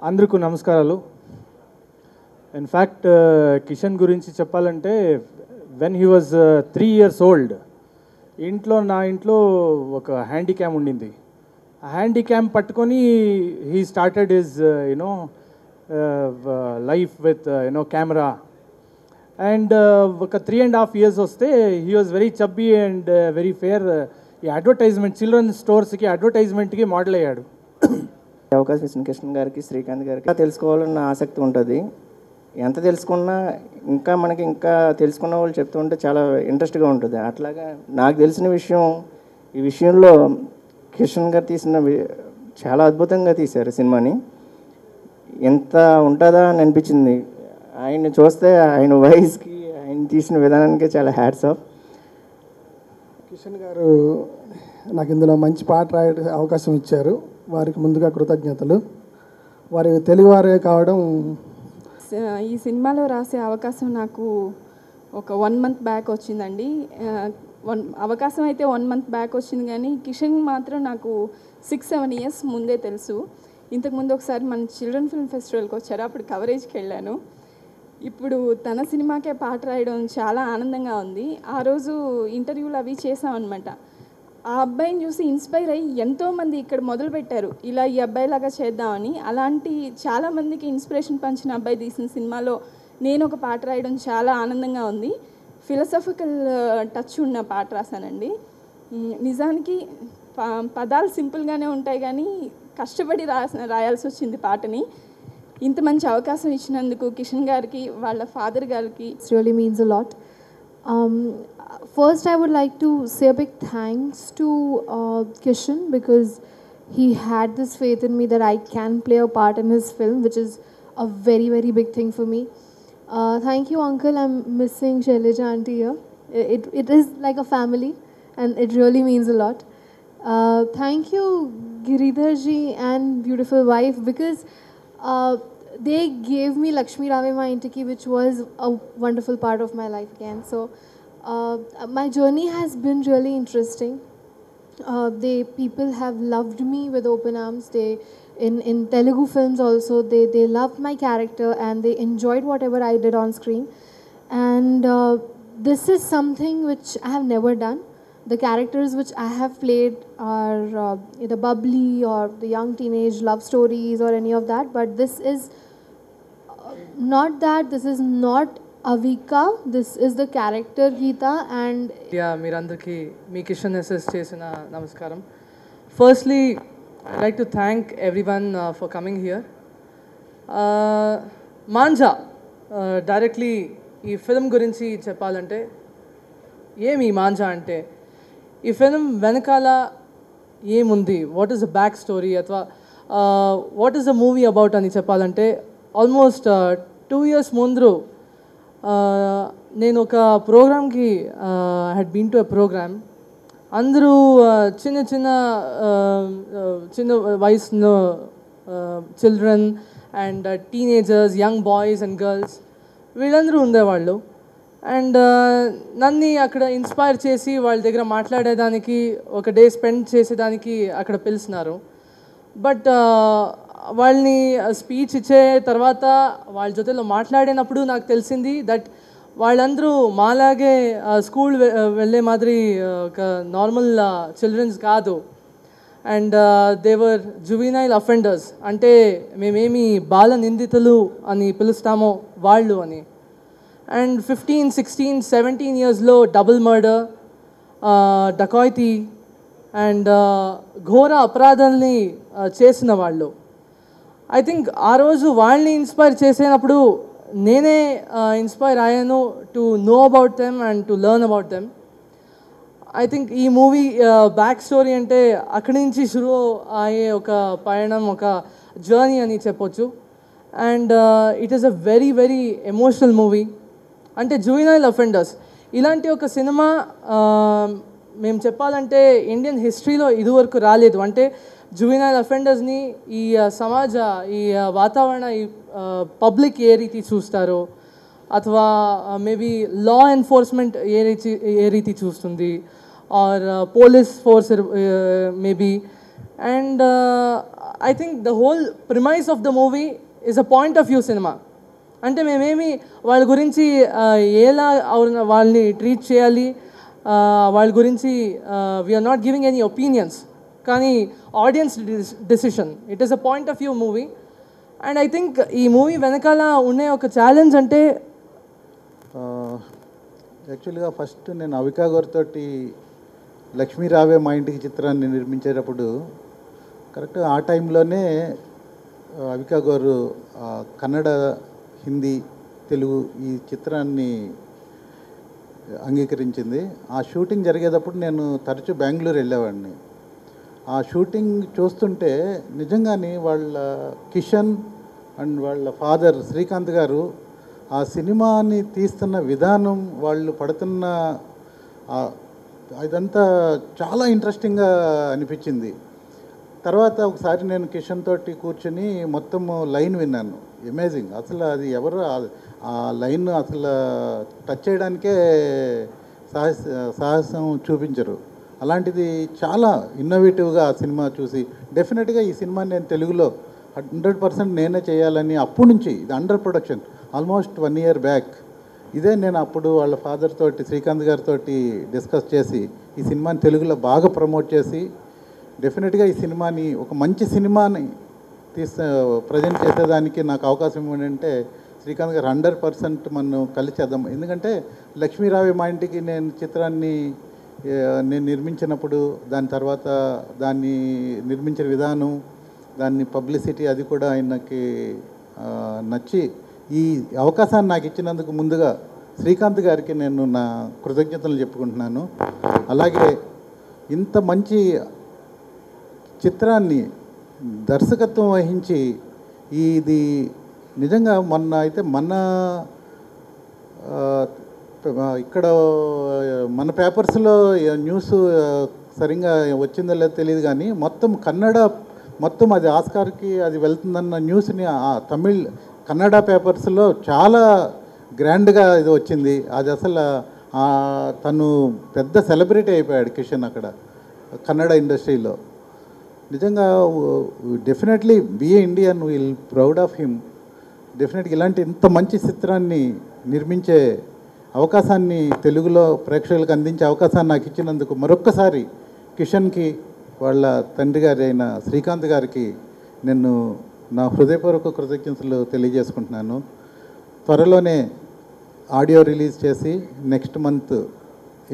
అందరికీ నమస్కారాలు. ఇన్ఫ్యాక్ట్ కిషన్ గురించి చెప్పాలంటే when he was 3 years old నా ఇంట్లో ఒక హ్యాండీ క్యామ్ ఉండింది. ఆ హ్యాండీ క్యామ్ పట్టుకొని he started his life with camera. And ఒక 3.5 years వస్తే he was very chubby and very fair. ఈ అడ్వర్టైజ్మెంట్ చిల్డ్రన్ స్టోర్స్కి అడ్వర్టైజ్మెంట్కి మోడల్ అయ్యాడు. అవకాశం ఇచ్చిన కిషన్ గారికి, శ్రీకాంత్ గారికి తెలుసుకోవాలన్న ఆసక్తి ఉంటుంది. ఎంత తెలుసుకున్నా ఇంకా తెలుసుకున్న వాళ్ళు చెప్తూ ఉంటే చాలా ఇంట్రెస్ట్గా ఉంటుంది. అట్లాగా నాకు తెలిసిన విషయం, ఈ విషయంలో కిషన్ గారు చాలా అద్భుతంగా తీశారు సినిమాని. ఎంత ఉంటుందా అని అనిపించింది. ఆయన్ని చూస్తే ఆయన వయసుకి ఆయన తీసిన విధానానికి చాలా హ్యాట్స్ ఆఫ్. కిషన్ గారు నాకు ఇందులో మంచి పాట రాయ అవకాశం ఇచ్చారు. వారికి ముందుగా కృతజ్ఞతలు. వారి తెలుగువారే కావడం. ఈ సినిమాలో రాసే అవకాశం నాకు ఒక 1 month బ్యాక్ వచ్చిందండి. అవకాశం అయితే 1 month బ్యాక్ వచ్చింది, కానీ కిషన్ మాత్రం నాకు 6-7 years ముందే తెలుసు. ఇంతకుముందు ఒకసారి మన చిల్డ్రన్ ఫిల్మ్ ఫెస్టివల్కి వచ్చారు, అప్పుడు కవరేజ్కి వెళ్ళాను. ఇప్పుడు తన సినిమాకే పాట రాయడం చాలా ఆనందంగా ఉంది. ఆ రోజు ఇంటర్వ్యూలు అవి చేసామన్నమాట. ఆ అబ్బాయిని చూసి ఇన్స్పైర్ అయ్యి ఎంతోమంది ఇక్కడ మొదలుపెట్టారు ఇలా ఈ అబ్బాయిలాగా చేద్దామని. అలాంటి చాలామందికి ఇన్స్పిరేషన్ పంచిన అబ్బాయి తీసిన సినిమాలో నేను ఒక పాట రాయడం చాలా ఆనందంగా ఉంది. ఫిలసాఫికల్ టచ్ ఉన్న పాట రాశానండి. నిజానికి పదాలు సింపుల్గానే ఉంటాయి, కానీ కష్టపడి రాయాల్సి వచ్చింది పాటని. ఇంత మంచి అవకాశం ఇచ్చినందుకు కిషన్ గారికి, వాళ్ళ ఫాదర్ గారికి It really means a lot. First, I would like to say a big thanks to Kishan, because he had this faith in me that I can play a part in his film, which is a very, very big thing for me. Thank you, Uncle. I'm missing Shaileja auntie here. It is like a family, and it really means a lot. Thank you, Giridhar ji and beautiful wife, because they gave me Lakshmi Rave Ma Intiki, which was a wonderful part of my life again. So my journey has been really interesting. People have loved me with open arms. They in Telugu films also, they loved my character and they enjoyed whatever I did on screen. And this is something which I have never done. The characters which I have played are either bubbly or the young teenage love stories or any of that, but this is not that. This is not Avika. This is the character Geeta. And మీరందరికీ మీ Kishan SS చేసిన నమస్కారం. Firstly I like to thank everyone for coming here. Manja directly ఈ film గురించి చెప్పాలంటే, ఏమి మాంజా అంటే, ఈ film వెనకాల ఏముంది, what is the back story, అథవా what is the movie about అని చెప్పాలంటే, ఆల్మోస్ట్ 2 years ముందు నేను ఒక ప్రోగ్రామ్కి had been to a programme. అందరూ చిన్న వయసులో children and teenagers, young boys and girls వీళ్ళందరూ ఉండేవాళ్ళు. అండ్ నన్ను అక్కడ ఇన్స్పైర్ చేసి వాళ్ళ దగ్గర మాట్లాడేదానికి, ఒక డే స్పెండ్ చేసేదానికి అక్కడ పిలిచినారు. బట్ వాళ్ళని స్పీచ్ ఇచ్చే తర్వాత వాళ్ళ జೊತೆలో మాట్లాడినప్పుడు నాకు తెలిసింది దట్ వాళ్ళందరూ మాలాగే స్కూల్ వెళ్ళే మాదిరి ఒక నార్మల్ చిల్డ్రన్స్ కాదు. అండ్ దేవర్ జువెనైల్ అఫెండర్స్, అంటే మేమేమి బాల నిందితులు అని పిలుస్తామో వాళ్ళు అని. అండ్ 15, 16, 17 yearsలో డబుల్ మర్డర్, డకాయితీ అండ్ ఘోర అపరాధాలని చేసిన వాళ్ళు. ఐ థింక్ ఆ రోజు వాళ్ళని ఇన్స్పైర్ చేసినప్పుడు నేనే ఇన్స్పైర్ అయ్యాను to know about them and to learn about them. I think ఈ మూవీ బ్యాక్ స్టోరీ అంటే అక్కడి నుంచి షురూ అయ్యే ఒక పయనం, ఒక జర్నీ అని చెప్పొచ్చు. And it is a very very emotional movie. అంటే జువెనైల్ అఫెండర్స్ ఇలాంటి ఒక సినిమా మేము చెప్పాలంటే ఇండియన్ హిస్టరీలో ఇదివరకు రాలేదు. అంటే జువెనైల్ అఫెండర్స్ని ఈ సమాజ, ఈ వాతావరణ, ఈ పబ్లిక్ ఏ రీతి చూస్తారో, అథవా మేబీ లా ఎన్ఫోర్స్మెంట్ ఏ రీతి చూస్తుంది, or police force maybe, and I think the whole premise of the movie is a point of view cinema. అంటే మేమేమి వాళ్ళ గురించి ఎలా వాళ్ళని ట్రీట్ చేయాలి, వాళ్ళ గురించి we are not giving any opinions, కానీ audience decision. It is a point of view movie. And I think ఈ మూవీ వెనకాల ఉండే ఒక ఛాలెంజ్ అంటే యాక్చువల్గా ఫస్ట్ నేను అవికా గారితో లక్ష్మీ రావే మా ఇంటికి చిత్రాన్ని నిర్మించేటప్పుడు కరెక్ట్గా ఆ టైంలోనే అవికా గారు కన్నడ, హిందీ, తెలుగు ఈ చిత్రాన్ని అంగీకరించింది. ఆ షూటింగ్ జరిగేటప్పుడు నేను తరచూ బెంగళూరు వెళ్ళేవాడిని. ఆ షూటింగ్ చూస్తుంటే నిజంగానే వాళ్ళ కిషన్ అండ్ వాళ్ళ ఫాదర్ శ్రీకాంత్ గారు ఆ సినిమాని తీస్తున్న విధానం, వాళ్ళు పడుతున్న ఇదంతా చాలా ఇంట్రెస్టింగ్గా అనిపించింది. తర్వాత ఒకసారి నేను కిషన్ తోటి కూర్చొని మొత్తం లైన్ విన్నాను. అమేజింగ్. అసలు అది ఎవరు ఆ లైన్ అసలు టచ్ చేయడానికే సాహసం చూపించరు. అలాంటిది చాలా ఇన్నోవేటివ్గా ఆ సినిమా చూసి డెఫినెట్గా ఈ సినిమా నేను తెలుగులో 100% నేనే చేయాలని అప్పటి నుంచి, ఇది under production almost 1 year back, ఇదే నేను అప్పుడు వాళ్ళ ఫాదర్ తోటి శ్రీకాంత్ గారితో డిస్కస్ చేసి ఈ సినిమాని తెలుగులో బాగా ప్రమోట్ చేసి డెఫినెట్గా ఈ సినిమాని ఒక మంచి సినిమాని ప్రజెంట్ చేసేదానికి నాకు అవకాశం ఏంటంటే శ్రీకాంత్ గారు 100% మనం కలిసి చేద్దాం. ఎందుకంటే లక్ష్మీరావి మా ఇంటికి నేను చిత్రాన్ని నేను నిర్మించినప్పుడు దాని తర్వాత దాన్ని నిర్మించిన విధానం, దాన్ని పబ్లిసిటీ అది కూడా ఆయనకి నచ్చి ఈ అవకాశాన్ని నాకు ఇచ్చినందుకు ముందుగా శ్రీకాంత్ గారికి నేను నా కృతజ్ఞతలు చెప్పుకుంటున్నాను. అలాగే ఇంత మంచి చిత్రాన్ని దర్శకత్వం వహించి ఇది నిజంగా మన ఇక్కడ మన పేపర్స్లో న్యూస్ సరిగ్గా వచ్చిందో లేదో తెలియదు, కానీ మొత్తం కన్నడ మొత్తం అది ఆస్కార్కి అది వెళ్తుందన్న న్యూస్ని కన్నడ పేపర్స్లో చాలా గ్రాండ్గా ఇది వచ్చింది. అది అసలు తను పెద్ద సెలబ్రిటీ అయిపోయాడు కిషన్ అక్కడ కన్నడ ఇండస్ట్రీలో. నిజంగా definitely be Indian will proud of him. డెఫినెట్గా ఇలాంటి ఇంత మంచి చిత్రాన్ని నిర్మించే అవకాశాన్ని తెలుగులో ప్రేక్షకులకు అందించే అవకాశాన్ని నాకు ఇచ్చినందుకు మరొక్కసారి కిషన్కి, వాళ్ళ తండ్రి గారి అయిన శ్రీకాంత్ గారికి నేను నా హృదయపూర్వక కృతజ్ఞతలు తెలియజేసుకుంటున్నాను. త్వరలోనే ఆడియో రిలీజ్ చేసి నెక్స్ట్ మంత్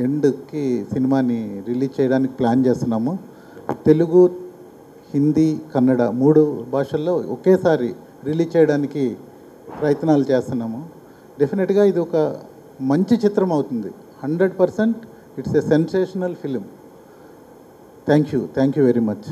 ఎండ్కి సినిమాని రిలీజ్ చేయడానికి ప్లాన్ చేస్తున్నాము. తెలుగు, హిందీ, కన్నడ 3 భాషల్లో ఒకేసారి రిలీజ్ చేయడానికి ప్రయత్నాలు చేస్తున్నాము. డెఫినెట్గా ఇది ఒక మంచి చిత్రం అవుతుంది. 100% it's a sensational film. Thank you very much.